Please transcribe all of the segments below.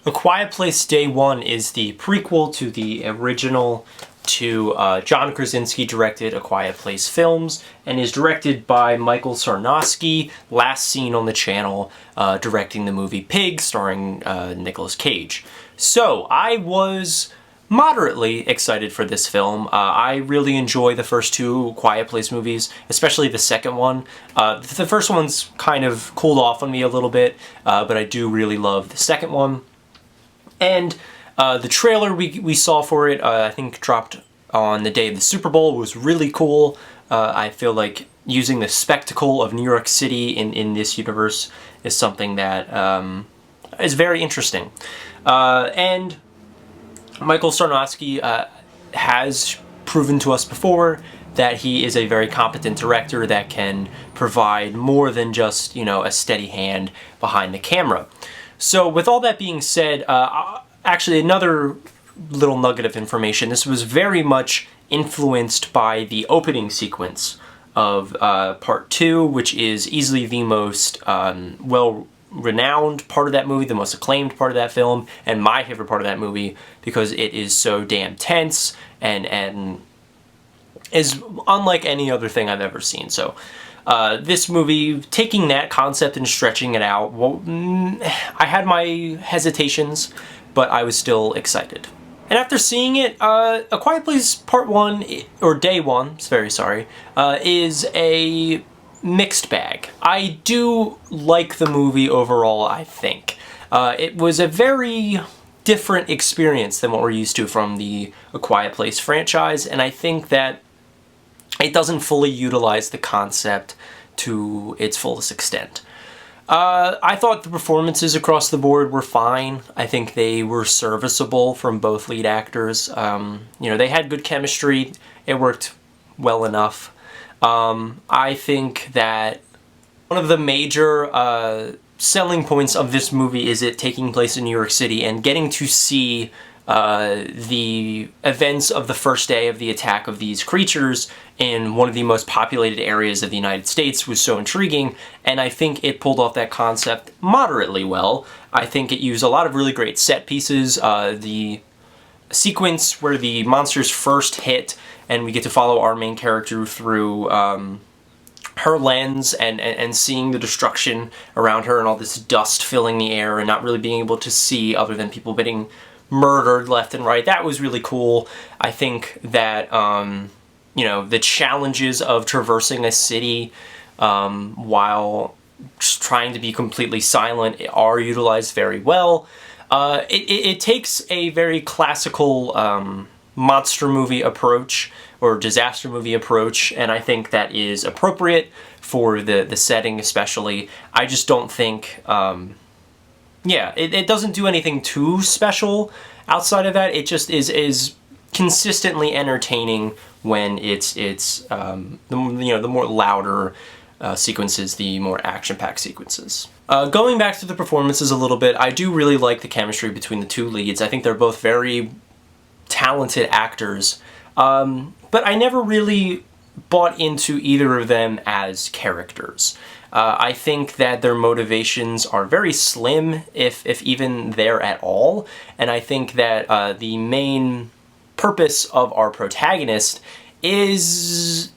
A Quiet Place Day One is the prequel to the original John Krasinski directed A Quiet Place films, and is directed by Michael Sarnowski, last seen on the channel directing the movie Pig, starring Nicolas Cage. So, I was moderately excited for this film. I really enjoy the first two Quiet Place movies, especially the second one. The first one's kind of cooled off on me a little bit, but I do really love the second one. And the trailer we saw for it, I think dropped on the day of the Super Bowl, was really cool. I feel like using the spectacle of New York City in this universe is something that is very interesting. And Michael Sarnowski has proven to us before that he is a very competent director that can provide more than just, a steady hand behind the camera. So with all that being said, actually another little nugget of information, this was very much influenced by the opening sequence of part 2, which is easily the most well-renowned part of that movie, the most acclaimed part of that film, and my favorite part of that movie because it is so damn tense and is unlike any other thing I've ever seen. So this movie, taking that concept and stretching it out, well, I had my hesitations, but I was still excited. And after seeing it, A Quiet Place Part 1, or Day 1, very sorry, is a mixed bag. I do like the movie overall, I think. It was a very different experience than what we're used to from the A Quiet Place franchise, and I think that it doesn't fully utilize the concept to its fullest extent. I thought the performances across the board were fine. I think they were serviceable from both lead actors. They had good chemistry. It worked well enough. I think that one of the major selling points of this movie is it taking place in New York City and getting to see the events of the first day of the attack of these creatures in one of the most populated areas of the United States was so intriguing, and I think it pulled off that concept moderately well. I think it used a lot of really great set pieces. The sequence where the monsters first hit and we get to follow our main character through her lens and seeing the destruction around her and all this dust filling the air and not really being able to see other than people getting murdered left and right. That was really cool. I think that, the challenges of traversing a city while just trying to be completely silent are utilized very well. It takes a very classical monster movie approach or disaster movie approach, and I think that is appropriate for the setting especially. I just don't think... it doesn't do anything too special outside of that. It just is consistently entertaining when it's the more louder sequences, the more action-packed sequences. Going back to the performances a little bit, I do really like the chemistry between the two leads. I think they're both very talented actors, but I never really bought into either of them as characters. I think that their motivations are very slim, if even there at all, and I think that the main purpose of our protagonist is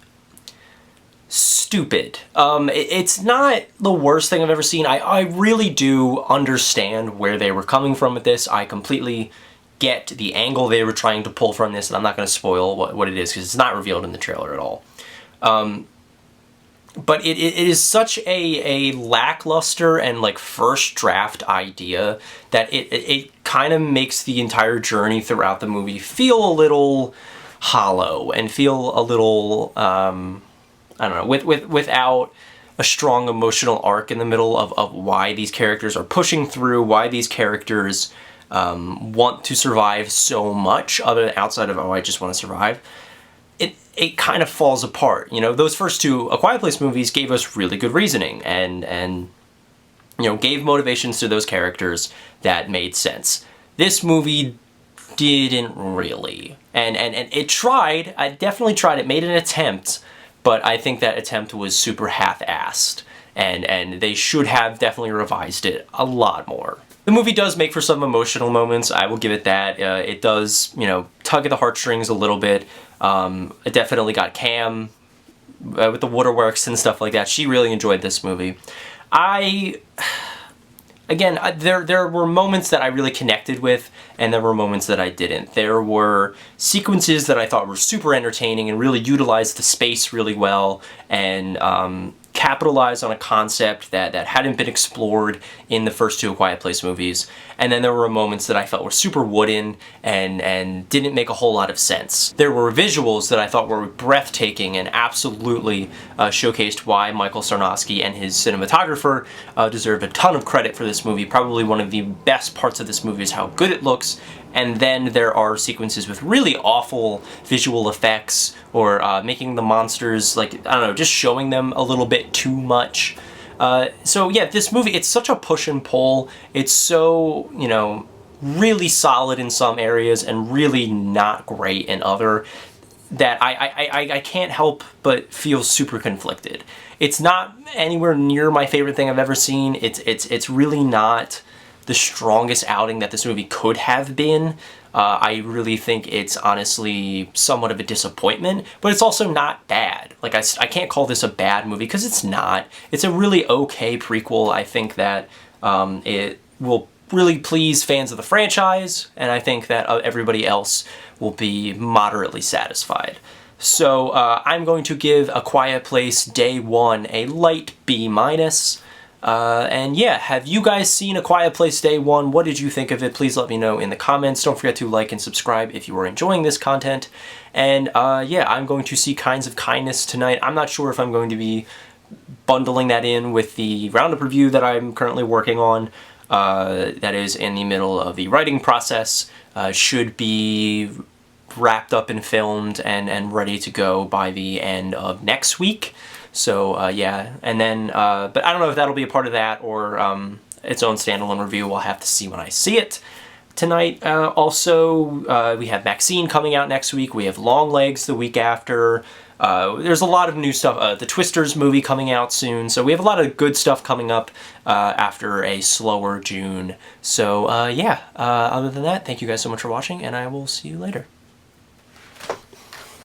stupid. It's not the worst thing I've ever seen. I really do understand where they were coming from with this. I completely get the angle they were trying to pull from this, and I'm not going to spoil what it is because it's not revealed in the trailer at all. But it is such a lackluster and first draft idea that it kind of makes the entire journey throughout the movie feel a little hollow and feel a little, I don't know, without a strong emotional arc in the middle of why these characters are pushing through, why these characters want to survive so much other than outside of, oh, I just want to survive. It kind of falls apart. Those first two A Quiet Place movies gave us really good reasoning and gave motivations to those characters that made sense. This movie didn't really. And it tried, I definitely tried, it made an attempt, but I think that attempt was super half-assed. And they should have definitely revised it a lot more. The movie does make for some emotional moments, I will give it that. It does, you know, tug at the heartstrings a little bit. It definitely got Cam with the waterworks and stuff like that. She really enjoyed this movie. Again, there were moments that I really connected with, and there were moments that I didn't. There were sequences that I thought were super entertaining and really utilized the space really well, and capitalized on a concept that hadn't been explored in the first two A Quiet Place movies. And then there were moments that I felt were super wooden and didn't make a whole lot of sense. There were visuals that I thought were breathtaking and absolutely showcased why Michael Sarnowski and his cinematographer deserve a ton of credit for this movie. Probably one of the best parts of this movie is how good it looks. And then there are sequences with really awful visual effects, or making the monsters, like, I don't know, just showing them a little bit too much. So yeah, this movie, it's such a push and pull. It's so, you know, really solid in some areas and really not great in other, that I can't help but feel super conflicted. It's not anywhere near my favorite thing I've ever seen. It's really not the strongest outing that this movie could have been. I really think it's honestly somewhat of a disappointment, but it's also not bad. Like, I can't call this a bad movie, because it's not. It's a really okay prequel. I think that it will really please fans of the franchise, and I think that everybody else will be moderately satisfied. So I'm going to give A Quiet Place Day 1 a light B-. And yeah, have you guys seen A Quiet Place Day 1? What did you think of it? Please let me know in the comments. Don't forget to like and subscribe if you are enjoying this content. And yeah, I'm going to see Kinds of Kindness tonight. I'm not sure if I'm going to be bundling that in with the Roundup review that I'm currently working on. That is in the middle of the writing process. Should be wrapped up and filmed and ready to go by the end of next week. So yeah, and then, but I don't know if that'll be a part of that or its own standalone review. We'll have to see when I see it. Tonight, also, we have Maxine coming out next week. We have Longlegs the week after. There's a lot of new stuff. The Twisters movie coming out soon. So we have a lot of good stuff coming up after a slower June. So yeah, other than that, thank you guys so much for watching, and I will see you later.